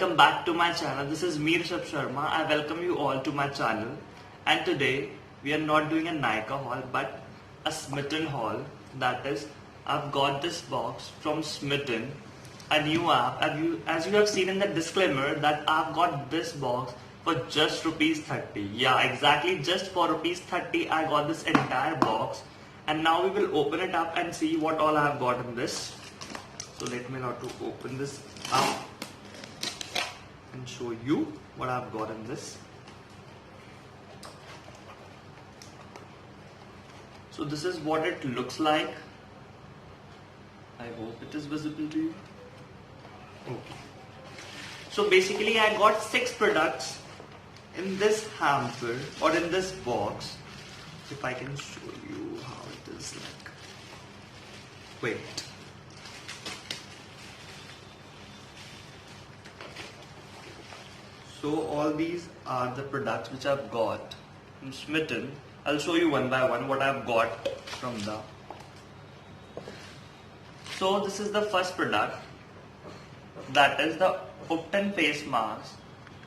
welcome back to my channel. This is me Rishabh Sharma. I welcome you all to my channel. And today we are not doing a Nykaa haul but a Smitten haul. That is, I've got this box from Smitten, a new app. As you have seen in the disclaimer that I've got this box for just rupees 30. Yeah, exactly, just for rupees 30 I got this entire box. And now we will open it up and see what all I have got in this. So let me now to open this up and show you what I've got in this. So this is what it looks like. I hope it is visible to you. Okay. So basically I got 6 products in this hamper or in this box. If I can show you how it is like. Wait. So all these are the products which I've got from Smitten. I'll show you one by one what I've got from the. So this is the first product, that is the Upton face mask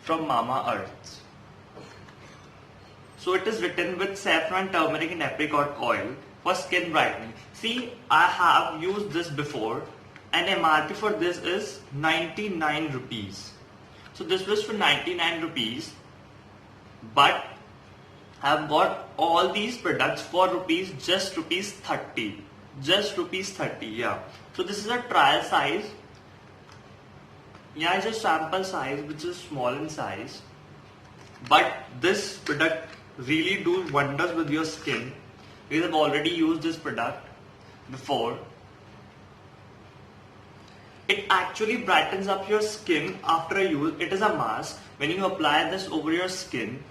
from Mamaearth. So it is written with saffron, turmeric and apricot oil for skin brightening. See, I have used this before and MRP for this is 99 rupees. So this was for 99 rupees, but I've got all these products for just rupees 30. Just rupees 30, yeah. So this is a trial size. Yeah, it's a sample size which is small in size. But this product really do wonders with your skin. Because I've already used this product before. It actually brightens up your skin after a use. It is a mask. When you apply this over your skin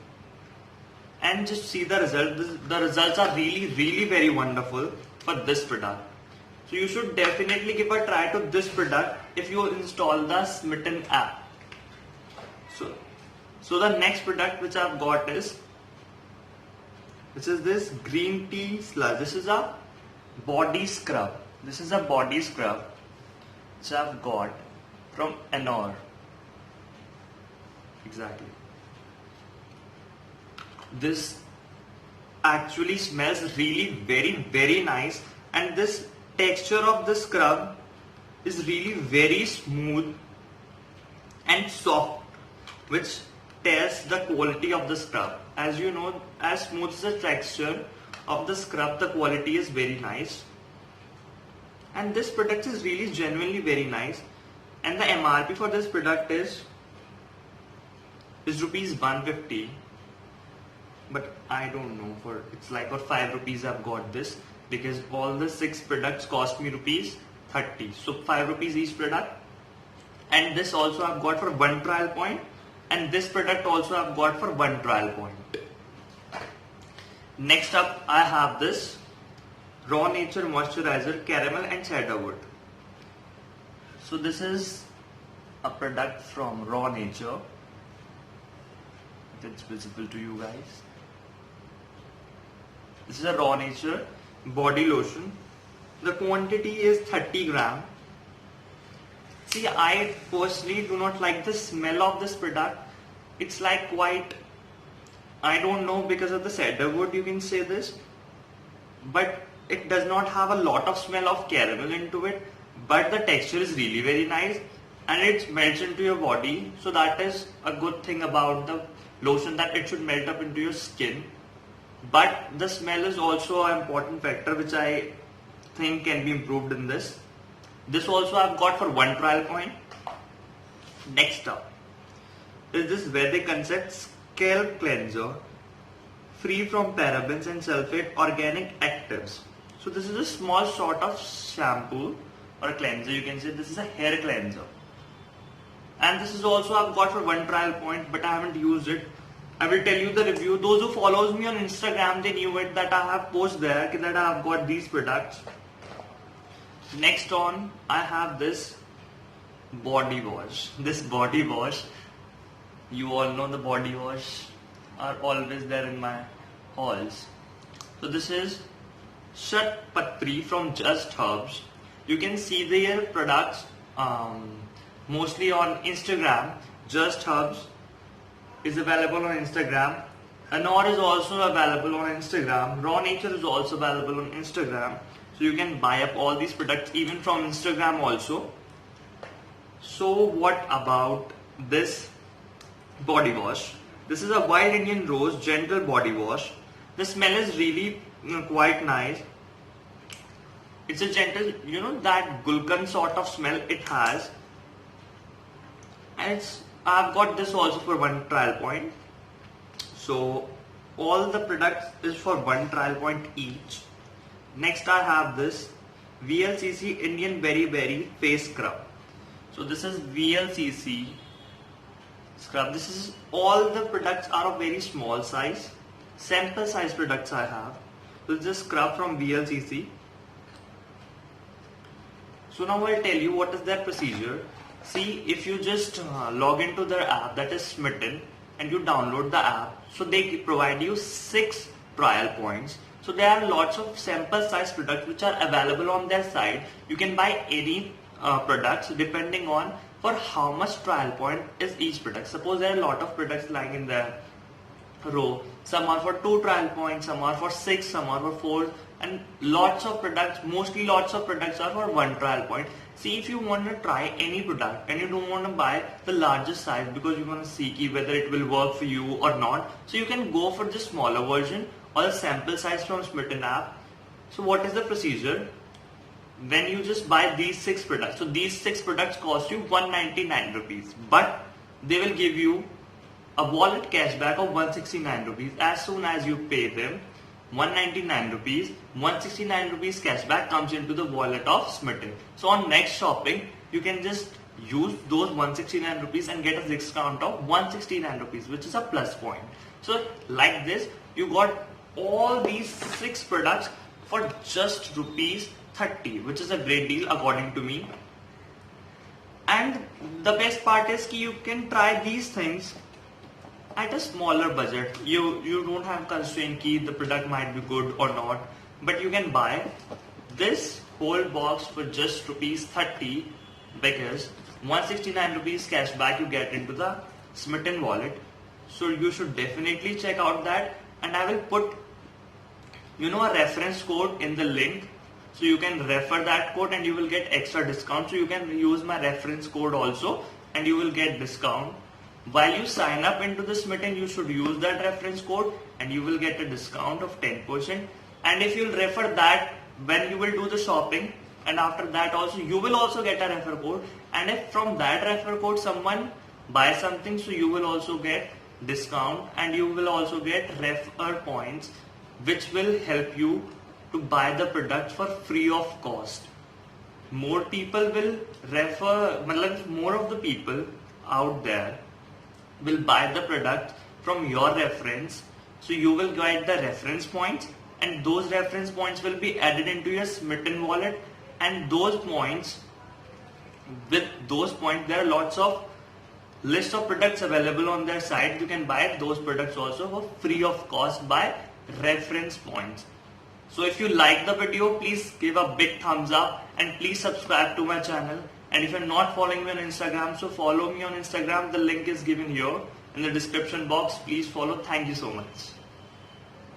and just see the result, the results are really very wonderful for this product. So you should definitely give a try to this product if you install the Smitten app. So the next product which I've got is this green tea sludge. This is a body scrub. This is a body scrub which I've got from Anor. Exactly. This actually smells really very nice, and this texture of the scrub is really very smooth and soft, which tells the quality of the scrub. As you know, as smooth as the texture of the scrub, the quality is very nice. And this product is really genuinely very nice. And the MRP for this product is rupees 150. But I don't know, it's like for 5 rupees I've got this, because all the 6 products cost me rupees 30. So 5 rupees each product. And this also I've got for 1 trial point. And this product also I've got for 1 trial point. Next up I have this Raw Nature Moisturizer Caramel and Cedarwood. So this is a product from Raw Nature. If it's visible to you guys. This is a Raw Nature body lotion. The quantity is 30 gram. See, I personally do not like the smell of this product. It's like quite, I don't know, because of the cedarwood you can say this, but it does not have a lot of smell of caramel into it, but the texture is really very nice and it melts into your body. So that is a good thing about the lotion, that it should melt up into your skin. But the smell is also an important factor which I think can be improved in this. This also I've got for 1 trial point. Next up is this Vedic Concept Scalp Cleanser, free from parabens and sulfate organic actives. So this is a small sort of shampoo or a cleanser, you can say. This is a hair cleanser. And this is also I've got for 1 trial point, but I haven't used it. I will tell you the review. Those who follows me on Instagram, they knew it that I have posted there that I have got these products. Next on, I have this body wash. This body wash, you all know the body wash are always there in my hauls. So this is Shat Patri from Just Herbs. You can see their products mostly on Instagram, Just Hubs is available on Instagram. Anor is also available on Instagram. Raw Nature is also available on Instagram. So you can buy up all these products even from Instagram also. So what about this body wash? This is a Wild Indian Rose Gentle Body Wash. The smell is really quite nice. It's a gentle, that gulkan sort of smell it has. And I've got this also for one trial point. So all the products is for one trial point each. Next I have this VLCC Indian Berry Berry Face Scrub. So this is VLCC scrub. This is all the products are of very small size. Sample size products I have. So this is scrub from VLCC. So now I'll tell you what is their procedure. See, if you just log into their app, that is Smitten, and you download the app, so they provide you 6 trial points. So there are lots of sample size products which are available on their site. You can buy any products depending on for how much trial point is each product. Suppose there are a lot of products lying in the row. Some are for 2 trial points, some are for 6, some are for 4, and lots of products, mostly lots of products are for 1 trial point. See, if you want to try any product and you don't want to buy the largest size because you want to see whether it will work for you or not, so you can go for the smaller version or the sample size from Smitten app. So what is the procedure? When you just buy these 6 products, so these 6 products cost you 199 rupees, but they will give you a wallet cashback of 169 rupees as soon as you pay them 199 rupees. 169 rupees cashback comes into the wallet of Smitten. So on next shopping, you can just use those 169 rupees and get a discount of 169 rupees, which is a plus point. So like this, you got all these 6 products for just rupees 30, which is a great deal according to me. And the best part is you can try these things at a smaller budget. You don't have constraint the product might be good or not, but you can buy this whole box for just rupees 30 because 169 rupees cashback you get into the Smitten wallet. So you should definitely check out that, and I will put a reference code in the link, so you can refer that code and you will get extra discount. So you can use my reference code also and you will get discount. While you sign up into the Smitten, you should use that reference code and you will get a discount of 10%. And if you'll refer that when you will do the shopping, and after that also you will also get a refer code, and if from that refer code someone buys something, so you will also get discount and you will also get refer points, which will help you to buy the product for free of cost. More people will refer, more of the people out there will buy the product from your reference, so you will get the reference points, and those reference points will be added into your Smitten wallet, and those points, with those points there are lots of list of products available on their site. You can buy those products also for free of cost by reference points. So if you like the video, please give a big thumbs up and please subscribe to my channel. And if you're not following me on Instagram, so follow me on Instagram. The link is given here in the description box. Please follow. Thank you so much.